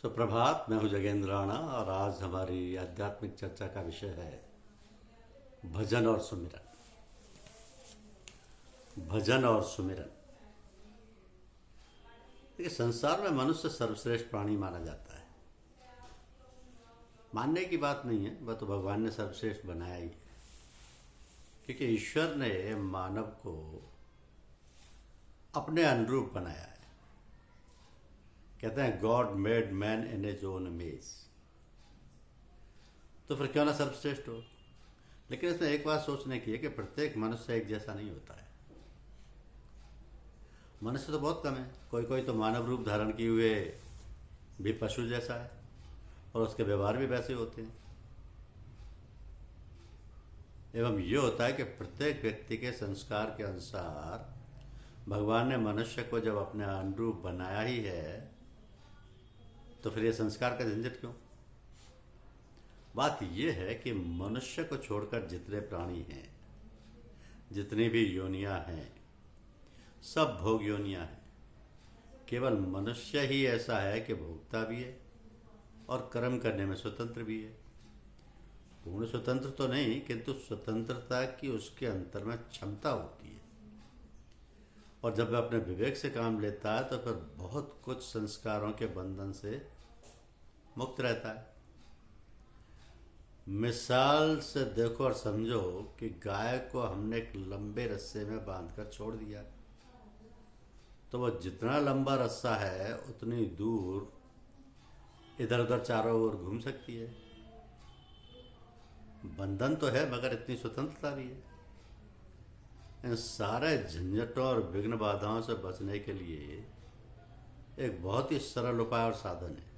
सुप्रभात। मैं हूं जगेंद्र राणा और आज हमारी आध्यात्मिक चर्चा का विषय है भजन और सुमिरन। भजन और सुमिरन। देखिए, संसार में मनुष्य सर्वश्रेष्ठ प्राणी माना जाता है। मानने की बात नहीं है, वह तो भगवान ने सर्वश्रेष्ठ बनाया ही है, क्योंकि ईश्वर ने मानव को अपने अनुरूप बनाया है। कहते हैं God made man in his own image, तो फिर क्यों ना सर्वश्रेष्ठ हो। लेकिन इसमें एक बात सोचने की है कि प्रत्येक मनुष्य एक जैसा नहीं होता है। मनुष्य तो बहुत कम है। कोई कोई तो मानव रूप धारण किए हुए भी पशु जैसा है और उसके व्यवहार भी वैसे होते हैं। एवं ये होता है कि प्रत्येक व्यक्ति के संस्कार के अनुसार भगवान ने मनुष्य को जब अपने अनुरूप बनाया ही है, तो फिर ये संस्कार का झंझट क्यों। बात यह है कि मनुष्य को छोड़कर जितने प्राणी हैं, जितनी भी योनियां हैं, सब भोग योनियां हैं। केवल मनुष्य ही ऐसा है कि भोगता भी है और कर्म करने में स्वतंत्र भी है। पूर्ण स्वतंत्र तो नहीं, किंतु स्वतंत्रता की उसके अंतर में क्षमता होती है। और जब वह अपने विवेक से काम लेता है तो फिर बहुत कुछ संस्कारों के बंधन से मुक्त रहता है। मिसाल से देखो और समझो कि गाय को हमने एक लंबे रस्से में बांधकर छोड़ दिया, तो वह जितना लंबा रस्सा है उतनी दूर इधर उधर चारों ओर घूम सकती है। बंधन तो है, मगर इतनी स्वतंत्रता भी है। इन सारे झंझटों और विघ्न बाधाओं से बचने के लिए एक बहुत ही सरल उपाय और साधन है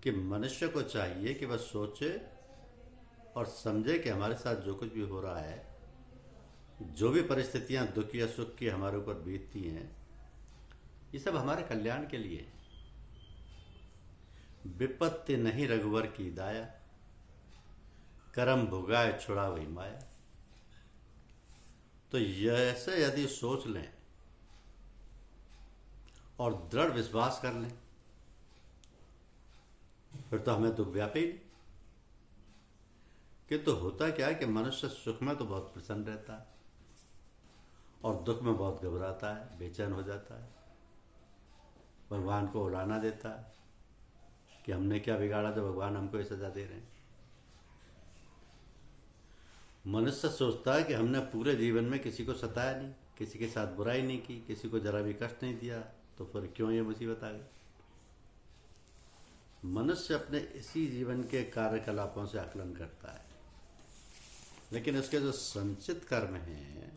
कि मनुष्य को चाहिए कि वह सोचे और समझे कि हमारे साथ जो कुछ भी हो रहा है, जो भी परिस्थितियां दुख या सुख की हमारे ऊपर बीतती हैं, ये सब हमारे कल्याण के लिए है। विपत्ति नहीं रघुवर की दाया, करम भुगाए छुड़ा वही माया। तो ऐसे यदि सोच लें और दृढ़ विश्वास कर लें, फिर तो हमें दुख व्यापी नहीं। किंतु होता क्या है कि मनुष्य सुख में तो बहुत प्रसन्न रहता है और दुख में बहुत घबराता है, बेचैन हो जाता है, भगवान को उलाना देता है कि हमने क्या बिगाड़ा जो भगवान हमको ये सजा दे रहे हैं। मनुष्य सोचता है कि हमने पूरे जीवन में किसी को सताया नहीं, किसी के साथ बुराई नहीं की, किसी को जरा भी कष्ट नहीं दिया, तो फिर क्यों ये मुसीबत आ गई। मनुष्य अपने इसी जीवन के कार्यकलापों से आकलन करता है, लेकिन उसके जो संचित कर्म हैं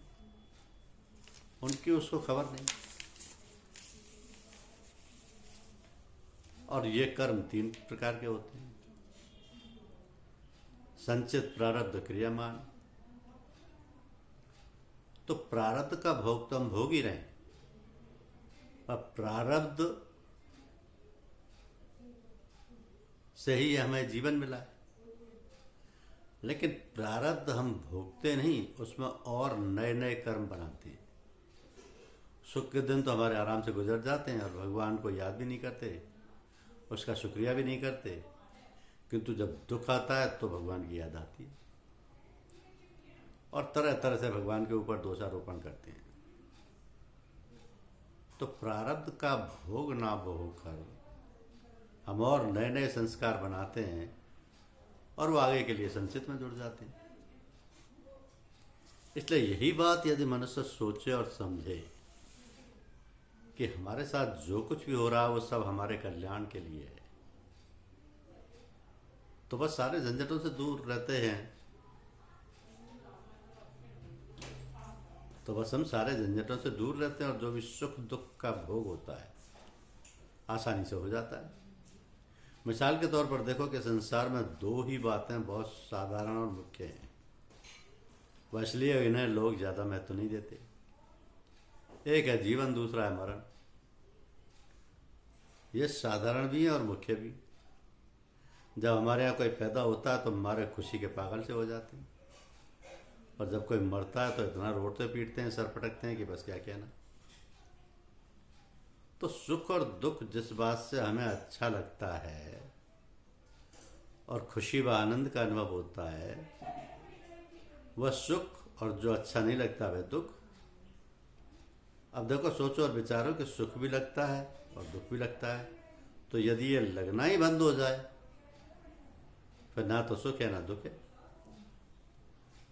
उनकी उसको खबर नहीं। और ये कर्म 3 प्रकार के होते हैं: संचित, प्रारब्ध, क्रियामान। तो प्रारब्ध का भोग तो हम भोग ही रहे हैं। अब प्रारब्ध से ही हमें जीवन मिला है, लेकिन प्रारब्ध हम भोगते नहीं, उसमें और नए नए कर्म बनाते हैं। सुख के दिन तो हमारे आराम से गुजर जाते हैं और भगवान को याद भी नहीं करते, उसका शुक्रिया भी नहीं करते। किंतु जब दुख आता है तो भगवान की याद आती है और तरह तरह से भगवान के ऊपर दोषारोपण करते हैं। तो प्रारब्ध का भोग ना भोग कर हम और नए नए संस्कार बनाते हैं और वो आगे के लिए संचित में जुड़ जाते हैं। इसलिए यही बात यदि मनुष्य सोचे और समझे कि हमारे साथ जो कुछ भी हो रहा है वो सब हमारे कल्याण के लिए है, तो बस सारे झंझटों से दूर रहते हैं। तो बस हम सारे झंझटों से दूर रहते हैं और जो भी सुख दुख का भोग होता है आसानी से हो जाता है। मिसाल के तौर पर देखो कि संसार में 2 ही बातें बहुत साधारण और मुख्य हैं, वह इसलिए इन्हें लोग ज़्यादा महत्व नहीं देते। एक है जीवन, दूसरा है मरण। ये साधारण भी है और मुख्य भी। जब हमारे यहाँ कोई पैदा होता है तो हमारे खुशी के पागल से हो जाते हैं, और जब कोई मरता है तो इतना रोते पीटते हैं, सर पटकते हैं कि बस क्या कहना। तो सुख और दुख जिस बात से हमें अच्छा लगता है और खुशी व आनंद का अनुभव होता है वह सुख, और जो अच्छा नहीं लगता वह दुख। अब देखो, सोचो और विचारो कि सुख भी लगता है और दुख भी लगता है, तो यदि ये लगना ही बंद हो जाए फिर ना तो सुख है ना दुख है।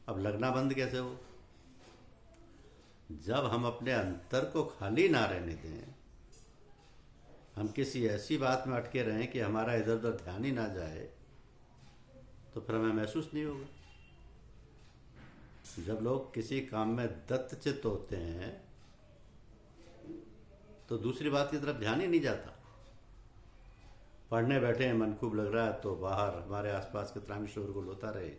अब लगना बंद कैसे हो? जब हम अपने अंतर को खाली ना रहने दें, हम किसी ऐसी बात में अटके रहें कि हमारा इधर उधर ध्यान ही ना जाए, तो फिर हमें महसूस नहीं होगा। जब लोग किसी काम में दत्तचित्त होते हैं तो दूसरी बात की तरफ ध्यान ही नहीं जाता। पढ़ने बैठे हैं, मन खूब लग रहा है, तो बाहर हमारे आसपास कितना भी शोरगुल होता रहे,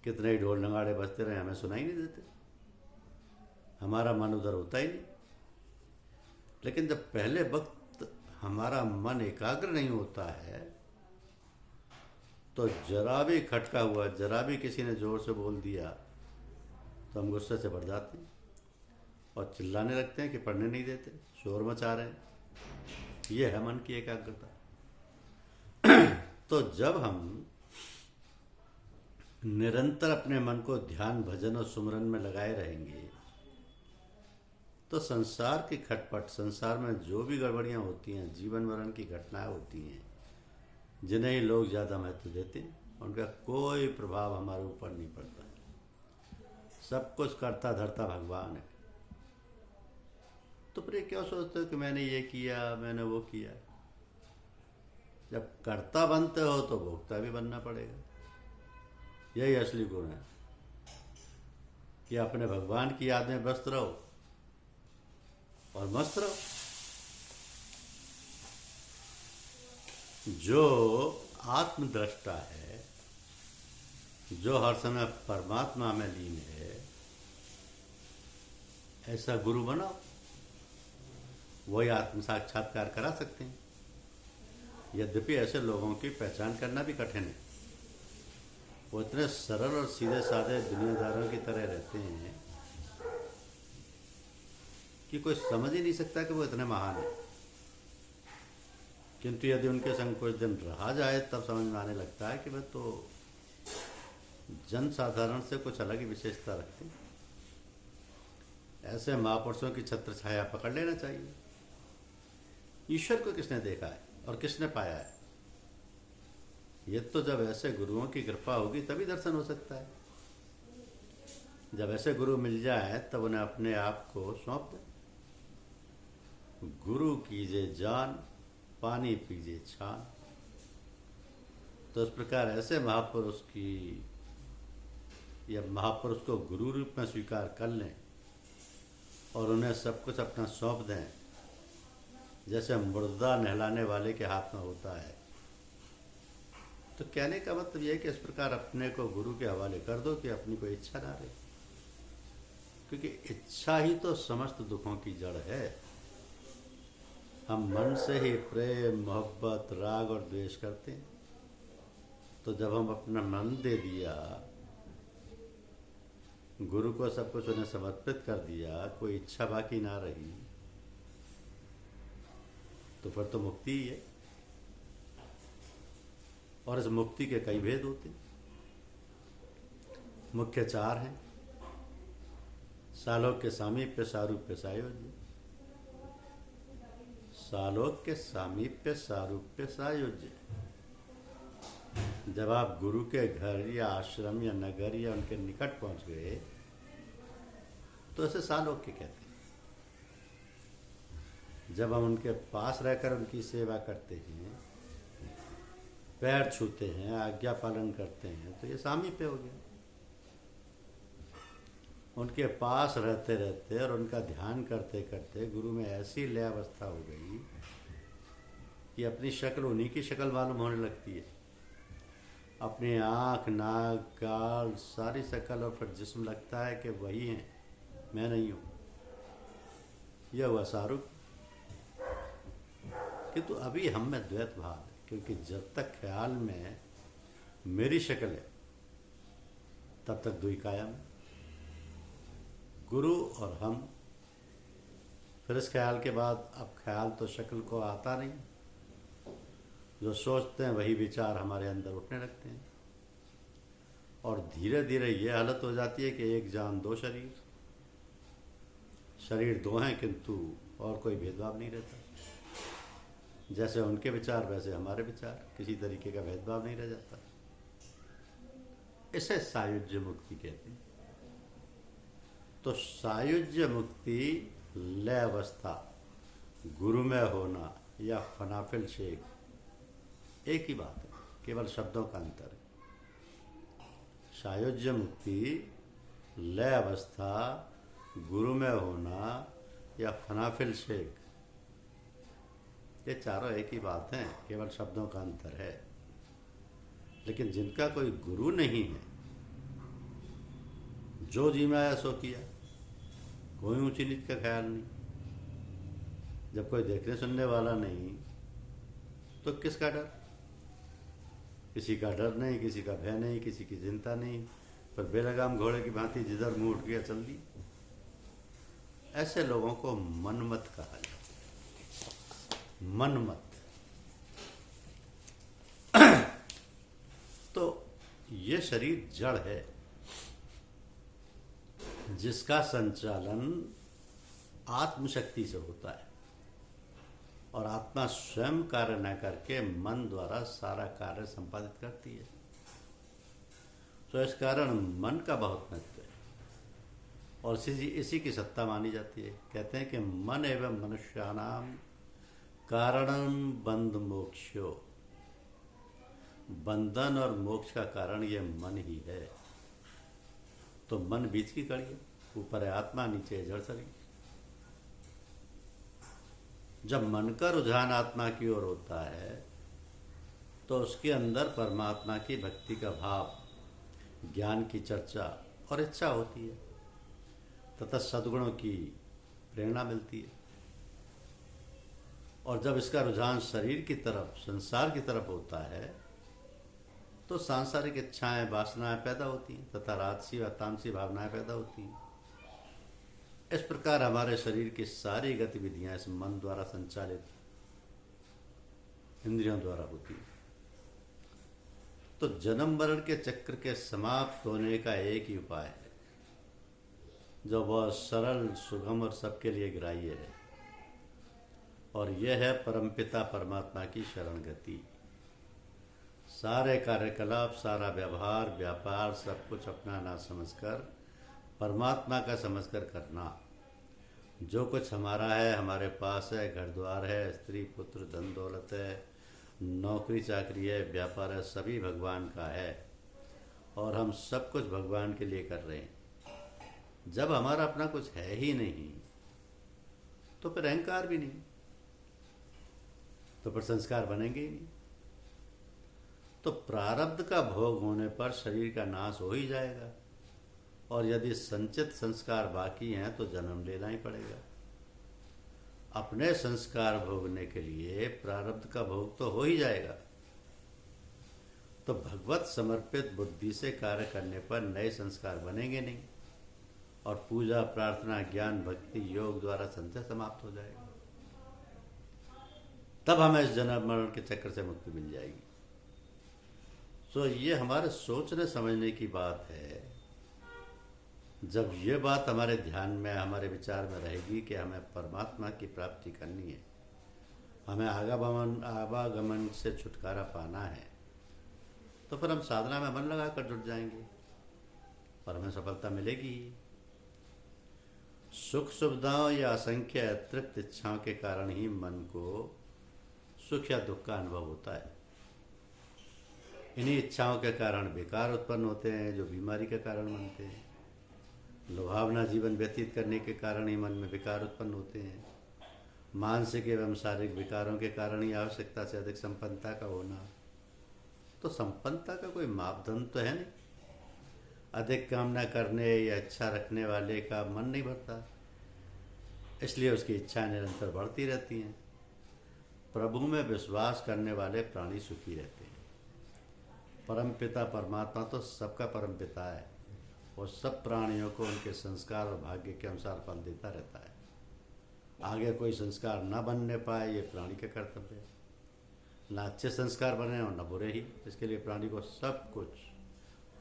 कितने ही ढोल नगाड़े बजते रहे, हमें सुनाई नहीं देते, हमारा मन उधर होता ही नहीं। लेकिन जब पहले वक्त हमारा मन एकाग्र नहीं होता है तो जरा भी खटका हुआ, जरा भी किसी ने जोर से बोल दिया तो हम गुस्से से बढ़ जाते हैं और चिल्लाने लगते हैं कि पढ़ने नहीं देते, शोर मचा रहे हैं। ये है मन की एकाग्रता। तो जब हम निरंतर अपने मन को ध्यान, भजन और सुमरन में लगाए रहेंगे तो संसार की खटपट, संसार में जो भी गड़बड़ियाँ होती हैं, जीवन मरण की घटनाएं होती हैं, जिन्हें ही लोग ज़्यादा महत्व देते हैं, उनका कोई प्रभाव हमारे ऊपर नहीं पड़ता है। सब कुछ करता धरता भगवान है। तो फिर क्यों सोचते हो कि मैंने ये किया, मैंने वो किया? जब कर्ता बनते हो तो भोक्ता भी बनना पड़ेगा। यही असली गुण है कि अपने भगवान की याद में व्यस्त रहो और मस्त रहो। जो आत्मद्रष्टा है, जो हर समय परमात्मा में लीन है, ऐसा गुरु बनाओ। वही आत्म साक्षात्कार करा सकते हैं। यद्यपि ऐसे लोगों की पहचान करना भी कठिन है। वो इतने सरल और सीधे साधे दुनियादारों की तरह रहते हैं कि कोई समझ ही नहीं सकता कि वो इतने महान है। किंतु यदि उनके संग कुछ दिन रहा जाए तब समझ में आने लगता है कि वह तो जन साधारण से कुछ अलग ही विशेषता रखते हैं। ऐसे महापुरुषों की छत्र छाया पकड़ लेना चाहिए। ईश्वर को किसने देखा है और किसने पाया है? ये तो जब ऐसे गुरुओं की कृपा होगी तभी दर्शन हो सकता है। जब ऐसे गुरु मिल जाए तब उन्हें अपने आप को सौंप दें। गुरु कीजिए जान, पानी पीजिए छान। तो इस प्रकार ऐसे महापुरुष की या महापुरुष को गुरु रूप में स्वीकार कर लें और उन्हें सब कुछ अपना सौंप दें, जैसे मुर्दा नहलाने वाले के हाथ में होता है। तो कहने का मतलब यह है कि इस प्रकार अपने को गुरु के हवाले कर दो कि अपनी कोई इच्छा ना रहे, क्योंकि इच्छा ही तो समस्त दुखों की जड़ है। हम मन से ही प्रेम, मोहब्बत, राग और द्वेष करते हैं। तो जब हम अपना मन दे दिया, गुरु को सब कुछ उन्हें समर्पित कर दिया, कोई इच्छा बाकी ना रही, तो फिर तो मुक्ति ही है। और इस मुक्ति के कई भेद होते हैं। मुख्य चार हैं: सालोक्य, सामीप्य, सारूप्य, सायोज्य। सालोक्य, सामीप्य, सारूप्य, सायोज्य। जब आप गुरु के घर या आश्रम या नगर या उनके निकट पहुंच गए तो इसे सालोक्य कहते हैं। जब हम उनके पास रहकर उनकी सेवा करते हैं, पैर छूते हैं, आज्ञा पालन करते हैं, तो ये सामीप्य हो गया। उनके पास रहते रहते और उनका ध्यान करते करते गुरु में ऐसी लय अवस्था हो गई कि अपनी शक्ल उन्हीं की शक्ल मालूम होने लगती है। अपनी आँख, नाक, गाल, सारी शक्ल और फिर जिस्म लगता है कि वही हैं, मैं नहीं हूँ। यह हुआ सारूप। किंतु अभी हम में द्वैत भाव है, क्योंकि जब तक ख्याल में मेरी शक्ल है तब तक दुई कायम है। गुरु और हम फिर इस ख्याल के बाद अब ख्याल तो शक्ल को आता नहीं, जो सोचते हैं वही विचार हमारे अंदर उठने लगते हैं, और धीरे धीरे ये हालत हो जाती है कि एक जान दो शरीर, शरीर दो हैं किंतु और कोई भेदभाव नहीं रहता। जैसे उनके विचार वैसे हमारे विचार, किसी तरीके का भेदभाव नहीं रह जाता। इसे सायुज्य मुक्ति कहते हैं। तो सायुज्य मुक्ति लय अवस्था, गुरुमय होना या फनाफिल शेख एक ही बात है, केवल शब्दों का अंतर है। सायुज्य मुक्ति, लय अवस्था, गुरुमय होना या फनाफिल शेख, ये चारों एक ही बात हैं, केवल शब्दों का अंतर है। लेकिन जिनका कोई गुरु नहीं है, जो जी में आया सो किया, कोई ऊंची नीच का ख्याल नहीं, जब कोई देखने सुनने वाला नहीं तो किसका डर? किसी का डर नहीं, किसी का भय नहीं, किसी की चिंता नहीं, पर बेलगाम घोड़े की भांति जिधर मुंह उठ गया चल दी। ऐसे लोगों को मनमत कहा जाता है। मनमत। तो ये शरीर जड़ है जिसका संचालन आत्मशक्ति से होता है, और आत्मा स्वयं कार्य न करके मन द्वारा सारा कार्य संपादित करती है। तो इस कारण मन का बहुत महत्व है, और इसी की सत्ता मानी जाती है। कहते हैं कि मन एवं मनुष्याणाम कारणम बंध मोक्षो, बंधन और मोक्ष का कारण ये मन ही है। तो मन बीच की कड़ी है, ऊपर है आत्मा, नीचे है जड़ शरीर। जब मन का रुझान आत्मा की ओर होता है तो उसके अंदर परमात्मा की भक्ति का भाव, ज्ञान की चर्चा और इच्छा होती है, तथा सद्गुणों की प्रेरणा मिलती है। और जब इसका रुझान शरीर की तरफ, संसार की तरफ होता है तो सांसारिक इच्छाएं, वासनाएं पैदा होती हैं तथा राजसी व तामसी भावनाएं पैदा होती हैं। इस प्रकार हमारे शरीर की सारी गतिविधियां इस मन द्वारा संचालित इंद्रियों द्वारा होती हैं। तो जन्म मरण के चक्र के समाप्त होने का एक ही उपाय है, जो बहुत सरल, सुगम और सबके लिए ग्राह्य है, और यह है परमपिता परमात्मा की शरण गति। सारे कार्यकलाप, सारा व्यवहार, व्यापार, सब कुछ अपना ना समझकर परमात्मा का समझकर करना। जो कुछ हमारा है, हमारे पास है, घर द्वार है, स्त्री पुत्र, धन दौलत है, नौकरी चाकरी है, व्यापार है, सभी भगवान का है, और हम सब कुछ भगवान के लिए कर रहे हैं। जब हमारा अपना कुछ है ही नहीं तो फिर अहंकार भी नहीं, तो फिर संस्कार बनेंगे ही नहीं। तो प्रारब्ध का भोग होने पर शरीर का नाश हो ही जाएगा, और यदि संचित संस्कार बाकी हैं तो जन्म लेना ही पड़ेगा। अपने संस्कार भोगने के लिए प्रारब्ध का भोग तो हो ही जाएगा। तो भगवत समर्पित बुद्धि से कार्य करने पर नए संस्कार बनेंगे नहीं, और पूजा, प्रार्थना, ज्ञान, भक्ति, योग द्वारा संचय समाप्त हो जाएगा। तब हमें इस जन्म मरण के चक्र से मुक्ति मिल जाएगी। तो ये हमारे सोचने समझने की बात है। जब ये बात हमारे ध्यान में, हमारे विचार में रहेगी कि हमें परमात्मा की प्राप्ति करनी है, हमें आवागमन से छुटकारा पाना है, तो फिर हम साधना में मन लगाकर जुट जाएंगे और हमें सफलता मिलेगी। सुख सुविधाओं या असंख्य अतिरिक्त इच्छाओं के कारण ही मन को सुख या दुख का अनुभव होता है। इन्हीं इच्छाओं के कारण विकार उत्पन्न होते हैं, जो बीमारी के कारण बनते हैं। लुभावना जीवन व्यतीत करने के कारण ही मन में विकार उत्पन्न होते हैं। मानसिक एवं शारीरिक विकारों के कारण ही आवश्यकता से अधिक संपन्नता का होना। तो संपन्नता का कोई मापदंड तो है नहीं। अधिक कामना करने या इच्छा रखने वाले का मन नहीं भरता, इसलिए उसकी इच्छाएं निरंतर बढ़ती रहती हैं। प्रभु में विश्वास करने वाले प्राणी सुखी रहते हैं। परमपिता परमात्मा तो सबका परमपिता है, और सब प्राणियों को उनके संस्कार और भाग्य के अनुसार फल देता रहता है। आगे कोई संस्कार ना बनने पाए, ये प्राणी का कर्तव्य है। ना अच्छे संस्कार बने और न बुरे ही। इसके लिए प्राणी को सब कुछ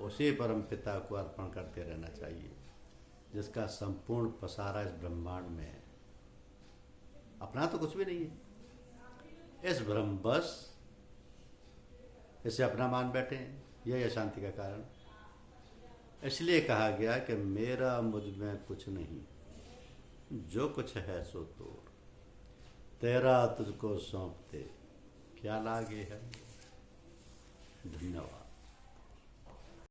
उसी परम पिता को अर्पण करते रहना चाहिए, जिसका संपूर्ण पसारा इस ब्रह्मांड में है। अपना तो कुछ भी नहीं है, इस ब्रह्म बस इसे अपना मान बैठे हैं। यही अशांति का कारण। इसलिए कहा गया कि मेरा मुझ में कुछ नहीं, जो कुछ है सो तोड़, तेरा तुझको सौंपते क्या लागे है। धन्यवाद।